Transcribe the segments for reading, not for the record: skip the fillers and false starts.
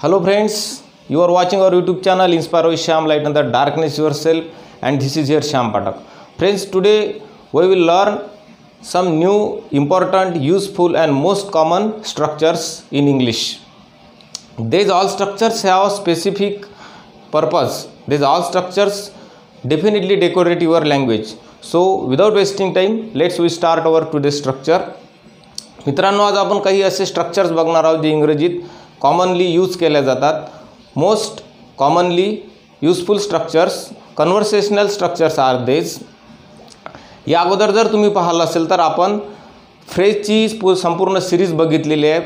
Hello friends, you are watching our YouTube channel Inspire with Shyam, Light in the Darkness Yourself, and this is your Shyam Patak. Friends, today we will learn some new important, useful and most common structures in English. These all structures have a specific purpose. These all structures definitely decorate your language. So without wasting time, let's we start our today's structure. मित्रांनो, आज आपण काही असे structures बघणार आहोत जे इंग्रजीत commonly use केल्या जातात. Most commonly useful structures, conversational structures are these. या अगोदर जर तुम्ही पाहिलं असेल तर आपण फ्रेजची संपूर्ण सिरीज बघितलेली आहे.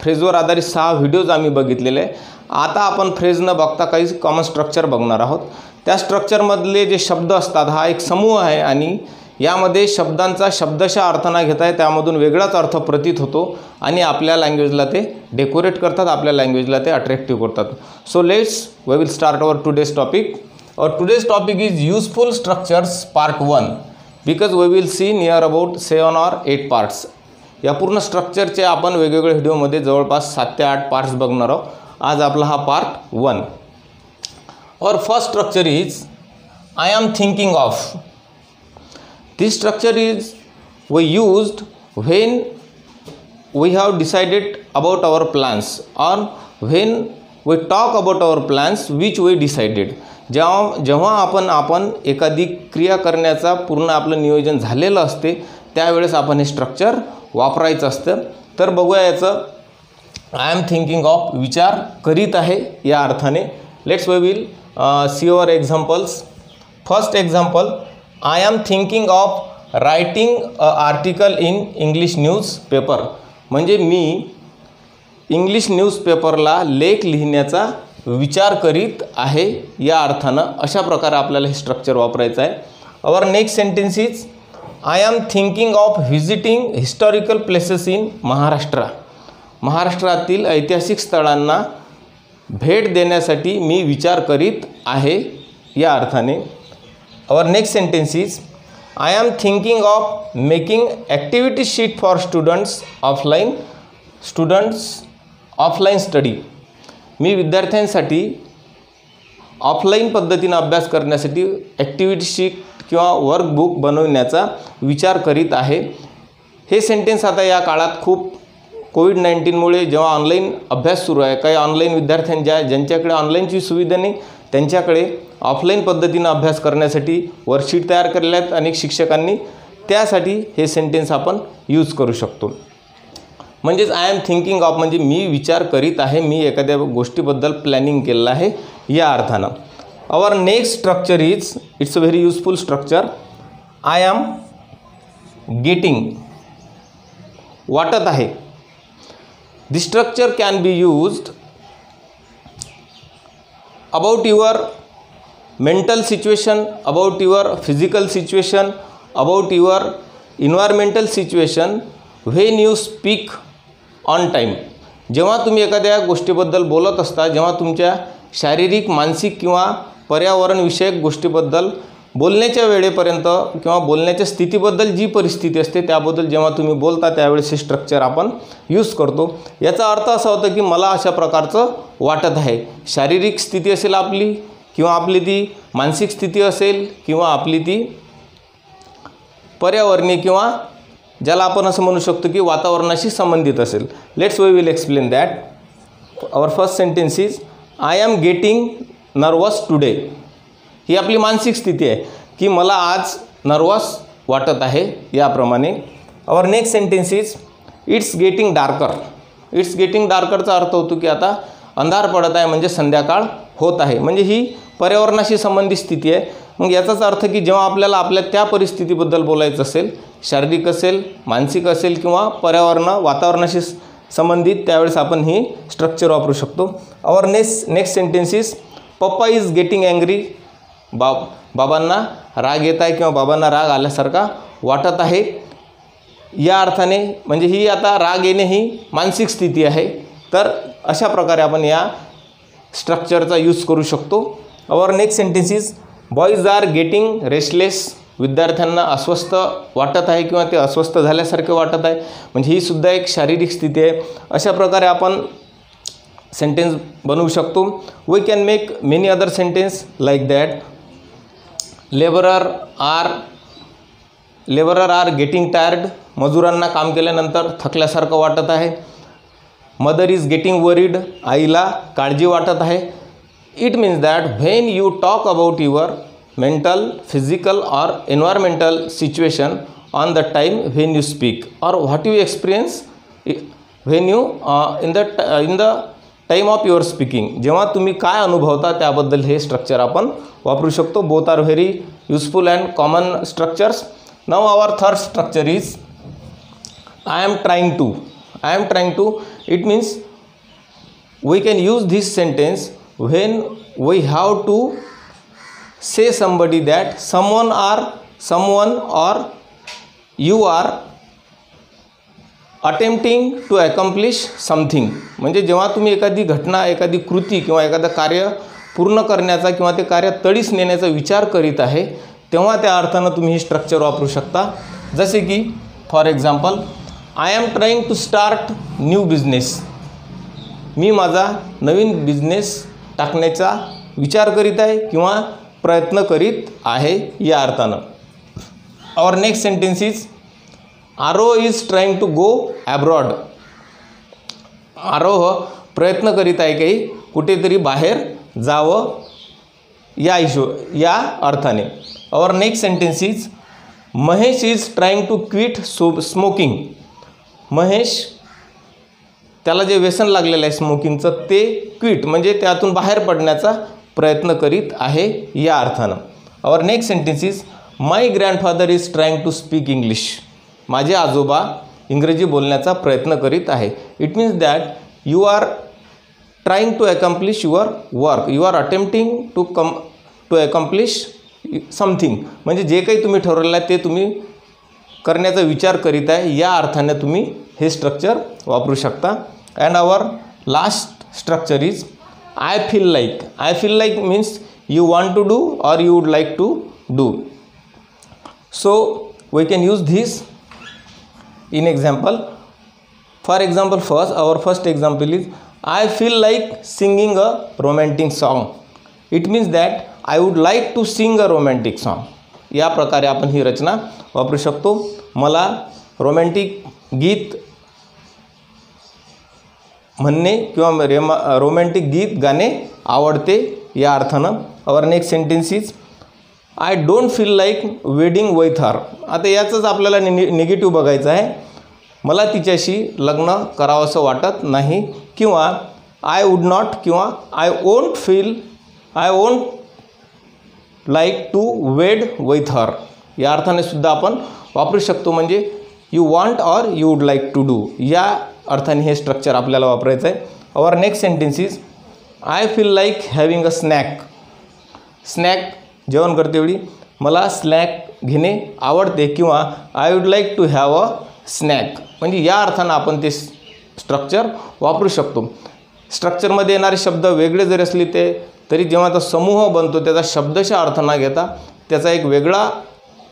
फ्रेजवर आधारित 6 व्हिडिओज आम्ही बघितलेले आहे. आता आपण फ्रेज न बघता काही कॉमन स्ट्रक्चर बघणार आहोत. त्या स्ट्रक्चरमधले जे शब्द असतात हा एक समूह आहे आणि यामध्ये शब्दांचा शब्दशः अर्थ न घेता त्यामधून वेगळाच अर्थ प्रतीत होतो आणि आपल्या लँग्वेजला ते डेकोरेट करतात, आपल्या लँग्वेजला ते अट्रॅक्टिव्ह करतात. So let's we will start our today's topic. और today's topic is useful structures part 1 because we will see near about 7 or 8 parts. या पूर्ण स्ट्रक्चरचे आपण वेगवेगळ्या व्हिडिओमध्ये जवळपास 7 ते 8 पार्ट्स बघणार आहोत. आज आपला हा पार्ट 1. और first structure is I am thinking of. This structure is used when we have decided about our plans or when we talk about our plans which we decided. जेव्हा आपण एखादी क्रिया करण्याचा पूर्ण आपलं नियोजन झालेलं असते त्यावेळेस आपण हे स्ट्रक्चर वापरायचं असतं. तर बघूया याचं. आय एम थिंकिंग ऑफ, विचार करीत आहे या अर्थाने. Let's we will see our examples. First example, I am thinking of writing a article in English newspaper. म्हणजे मी इंग्लिश न्यूजपेपरला लेख लिहिण्याचा विचार करीत आहे या अर्थानं. अशा प्रकारे आपल्याला हे स्ट्रक्चर वापरायचं आहे. Our next sentence is I am thinking of visiting historical places in Maharashtra. महाराष्ट्रातील ऐतिहासिक स्थळांना भेट देण्यासाठी मी विचार करीत आहे या अर्थाने. Our next sentence is I am thinking of making activity sheet for students offline study. मी विद्यार्थ्यांसाठी ऑफलाईन पद्धतीने अभ्यास करण्यासाठी ॲक्टिव्हिटी शीट किंवा वर्कबुक बनवण्याचा विचार करीत आहे. हे सेंटेन्स आता या काळात खूप कोविड-19मुळे जेव्हा ऑनलाईन अभ्यास सुरू आहे, काही ऑनलाईन विद्यार्थ्यांच्या ज्यांच्याकडे ऑनलाईनची सुविधा नाही त्यांच्याकडे ऑफलाईन पद्धतीने अभ्यास करण्यासाठी वर्कशीट तयार केलेल्या आहेत अनेक शिक्षकांनी. त्यासाठी हे सेंटेन्स आपण यूज करू शकतो. म्हणजेच आय एम थिंकिंग ऑफ म्हणजे मी विचार करीत आहे, मी एखाद्या गोष्टीबद्दल प्लॅनिंग केलेलं आहे या अर्थानं. Our next structure is it's a very useful structure. I am getting, वाटत आहे. This structure can be used about your mental situation, about your physical situation, about your environmental situation when you speak on time. जेव्हा तुम्ही एखाद्या गोष्टीबद्दल बोलत असता, जेव्हा तुमच्या शारीरिक, मानसिक किंवा पर्यावरणविषयक गोष्टीबद्दल बोलण्याच्या वेळेपर्यंत किंवा बोलण्याच्या स्थितीबद्दल जी परिस्थिती असते त्याबद्दल जेव्हा तुम्ही बोलता त्यावेळेस हे स्ट्रक्चर आपण यूज करतो. याचा अर्थ असा होता की मला अशा प्रकारचं वाटत आहे. शारीरिक स्थिती असेल आपली किंवा आपली ती मानसिक स्थिती असेल किंवा आपली ती पर्यावरणीय किंवा ज्याला आपण असं म्हणू शकतो की वातावरणाशी संबंधित असेल. Let's we will explain that. Our first sentence is I am getting nervous today. ही आपली मानसिक स्थिती आहे की मला आज नर्वस वाटत आहे याप्रमाणे. Our next sentence is it's getting darker. It's getting डार्करचा अर्थ होतो की आता अंधार पडत आहे म्हणजे संध्याकाळ होत आहे. म्हणजे ही पर्यावरणाशी संबंधित स्थिती आहे. मग याचाच अर्थ की जेव्हा आपल्याला आपल्या त्या परिस्थितीबद्दल बोलायचं असेल, शारीरिक असेल, मानसिक असेल किंवा वातावरणाशी संबंधित, त्यावेळेस आपण ही स्ट्रक्चर वापरू शकतो. आवर नेक्स्ट सेंटेन्स इज पप्पा इज गेटिंग अँग्री. बाबांना राग येत आहे किंवा बाबांना राग आल्यासारखा वाटत आहे या अर्थाने. म्हणजे ही आता राग येणे ही मानसिक स्थिती आहे. तर अशा प्रकारे आपण या स्ट्रक्चरचा यूज करू शकतो. Our next sentence is boys are getting restless. विद्यार्थ्यांना अस्वस्थ वाटत आहे किंवा ते अस्वस्थ झाल्यासारखे वाटत आहे. म्हणजे ही सुद्धा एक शारीरिक स्थिती आहे. अशा प्रकारे आपण सेंटेन्स बनवू शकतो. We can make many other sentence like that. Labourer are getting tired. मजुरांना काम केल्यानंतर थकल्यासारखं वाटत आहे. Mother is getting worried. आईला काळजी वाटत आहे. It means that when you talk about your mental, physical or environmental situation on the time when you speak or what you experience when you in the time of your speaking. जेव्हा तुम्ही काय अनुभवता त्याबद्दल हे structure आपण वापरू शकतो. Both are very useful and common structures. Now our third structure is I am trying to. It means we can use this sentence when we have to say somebody that someone or you are attempting to accomplish something. म्हणजे जेव्हा तुम्ही एखादी घटना, एखादी कृती किंवा एखादं कार्य पूर्ण करण्याचा किंवा ते कार्य तडीस नेण्याचा विचार करीत आहे तेव्हा त्या अर्थानं तुम्ही हे स्ट्रक्चर वापरू शकता. जसे की for example, I am trying to start new business. मी माझा नवीन बिझनेस टाकण्याचा विचार करीत आहे किंवा प्रयत्न करीत आहे या अर्थानं. Our next sentence is Aaroh is trying to go abroad. Aaroh प्रयत्न करीत आहे काही कुठेतरी बाहेर जावं या अर्थाने. Our next sentence is Mahesh is trying to quit smoking. Mahesh त्याला जे व्यसन लागलेलं आहे स्मोकिंगचं ते क्विट म्हणजे त्यातून बाहेर पडण्याचा प्रयत्न करीत आहे या अर्थानं. Our next sentence is my grandfather is trying to speak English. माझे आजोबा इंग्रजी बोलण्याचा प्रयत्न करीत आहे. It means that you are trying to accomplish your work. You are attempting to accomplish something. म्हणजे जे काही तुम्ही ठरवलेलं आहे ते तुम्ही करण्याचा विचार करीत आहे या अर्थाने तुम्ही हे स्ट्रक्चर वापरू शकता. And our last structure is I feel like. I feel like means you want to do or you would like to do. So we can use this in example. For example, our first example is I feel like singing a romantic song. It means that I would like to sing a romantic song. या प्रकारे आपण ही रचना वापरू शकतो. मला romantic गीत म्हणणे किंवा romantic गीत गाणे आवडते या अर्थानं. Our next sentence is I don't feel like wedding with her. आता याचंच आपल्याला निगेटिव्ह बघायचं आहे. मला तिच्याशी लग्न करावंसं वाटत नाही किंवा आय वुड नॉट किंवा I won't like to wed with her या अर्थाने सुद्धा आपण वापरू शकतो. म्हणजे you want or you would like to do या अर्थाने हे स्ट्रक्चर आपल्याला वापरायचं आहे. Our next sentence is I feel like having a snack. Snack जेवण करतेवेळी मला स्नॅक घेणे आवडते किंवा I would like to have a snack. म्हणजे या अर्थानं आपण ते स्ट्रक्चर वापरू शकतो. स्ट्रक्चरमध्ये येणारे शब्द वेगळे जरी असले तरी जेव्हा तो समूह बनतो त्याचा शब्दशः अर्थ न घेता त्याचा एक वेगळा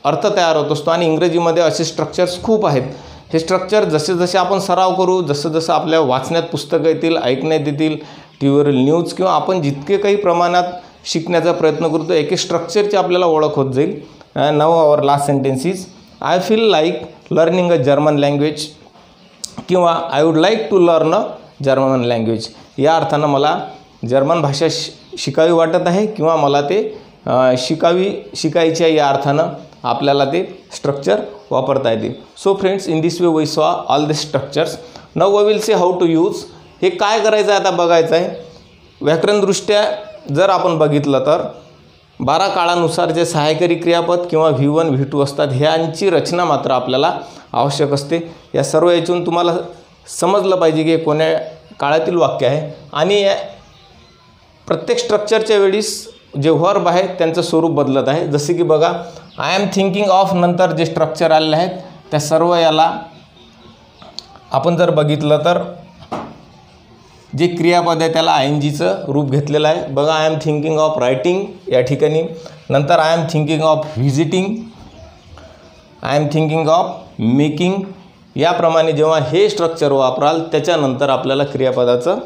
अर्थ तयार होत असतो. आणि इंग्रजीमध्ये असे स्ट्रक्चर्स खूप आहेत. हे स्ट्रक्चर जसे जसे आपण सराव करू, जसं जसं आपल्या वाचण्यात पुस्तकं येतील, ऐकण्यात येतील, टी व्हीवरील न्यूज किंवा आपण जितके काही प्रमाणात शिकण्याचा प्रयत्न करतो एक एक स्ट्रक्चरची आपल्याला ओळख होत जाईल. Now our last sentence is I feel like learning a German language किंवा I would like to learn a German language. या अर्थानं मला जर्मन भाषा शिकावी वाटत आहे किंवा मला ते शिकायची आहे या अर्थानं आपल्याला ते स्ट्रक्चर वापरता येते. So friends, in this way we saw all the structures. Now we will see how to use. हे काय करायचं आहे आता बघायचं आहे. व्याकरणदृष्ट्या जर आपण बघितलं तर 12 काळानुसार जे सहाय्यकारी क्रियापद किंवा V1 V2 असतात ह्यांची रचना मात्र आपल्याला आवश्यक असते. या सर्व यातून तुम्हाला समजलं पाहिजे की कोण्या काळातील वाक्य आहे. आणि प्रत्येक स्ट्रक्चरच्या वेळीस जे व्हर्ब आहे त्यांचं स्वरूप बदलत आहे. जसे की बघा, आय एम थिंकिंग ऑफ नंतर जे स्ट्रक्चर आलेले आहेत त्या सर्व याला आपण जर बघितलं तर जे क्रियापद आहे त्याला INGचं रूप घेतलेलं आहे. बघा, I am thinking of writing या ठिकाणी. नंतर I am thinking of visiting, I am thinking of making. याप्रमाणे जेव्हा हे स्ट्रक्चर वापराल त्याच्यानंतर आपल्याला क्रियापदाचं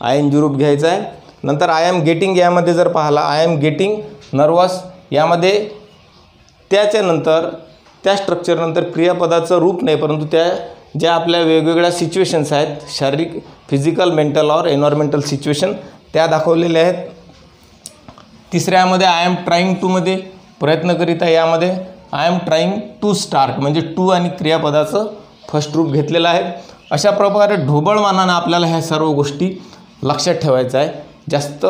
आय एन जी रूप घ्यायचं आहे. नंतर आय एम गेटिंग यामध्ये जर पाहिला आय एम गेटिंग नर्वस यामध्ये त्याच्यानंतर त्या स्ट्रक्चरनंतर क्रियापदाचं रूप नाही परंतु त्या ज्या आपल्या वेगवेगळ्या सिच्युएशन्स आहेत शारीरिक फिजिकल मेंटल और एन्व्हायरमेंटल सिच्युएशन त्या दाखवलेल्या आहेत. तिसऱ्यामध्ये आय एम ट्राईंग टूमध्ये प्रयत्न करीत आहे यामध्ये I am trying to start म्हणजे टू आणि क्रियापदाचं फर्स्ट रूप घेतलेलं आहे. अशा प्रकारे ढोबळमानानं आपल्याला ह्या सर्व गोष्टी लक्षात ठेवायचं आहे. जास्त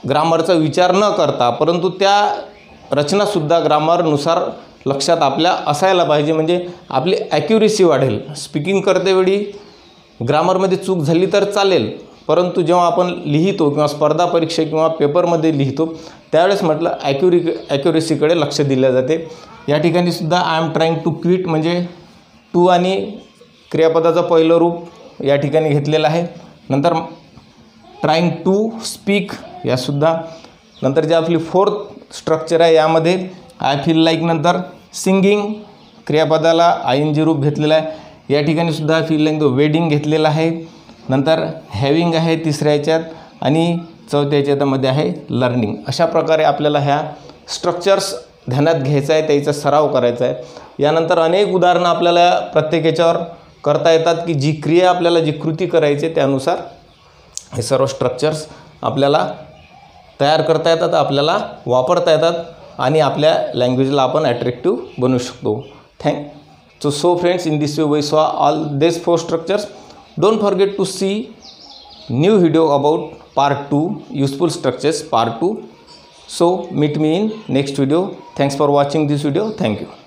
ग्रामरचा विचार न करता परंतु त्या रचनासुद्धा ग्रामरनुसार लक्षात आपल्या असायला पाहिजे म्हणजे आपली ॲक्युरेसी वाढेल. स्पीकिंग करतेवेळी ग्रामरमध्ये चूक झाली तर चालेल परंतु जेव्हा आपण लिहितो किंवा स्पर्धा परीक्षा किंवा पेपरमध्ये लिहितो त्यावेळेस म्हटलं ॲक्युरेसीकडे लक्ष दिले जाते. या ठिकाणी सुद्धा I am trying to quit म्हणजे टू आणि क्रियापदाचं पहिलं रूप या ठिकाणी घेतलेलं आहे. नंतर ट्राईंग टू स्पीक यासुद्धा. नंतर जे आपली फोर्थ स्ट्रक्चर आहे यामध्ये आय फील लाईक नंतर सिंगिंग क्रियापदाला आय एन जी रूप घेतलेलं आहे. या ठिकाणी सुद्धा फील लाईक वेडिंग घेतलेलं आहे. नंतर हॅविंग आहे तिसऱ्या याच्यात आणि चौथ्या याच्यामध्ये आहे लर्निंग. अशा प्रकारे आपल्याला ह्या स्ट्रक्चर्स ध्यानात घ्यायचं आहे त्याचा सराव करायचा आहे. यानंतर अनेक उदाहरणं आपल्याला प्रत्येक याच्यावर करता येतात की जी क्रिया आपल्याला जी कृती करायची त्यानुसार हे सर्व स्ट्रक्चर्स आपल्याला तयार करता येतात आपल्याला वापरता येतात आणि आपल्या लँग्वेजला आपण अट्रॅक्टिव्ह बनवू शकतो. So friends in this way we saw all these 4 structures. Don't forget to see new video about part 2 useful structures part 2. So meet me in next video. Thanks for watching this video. Thank you.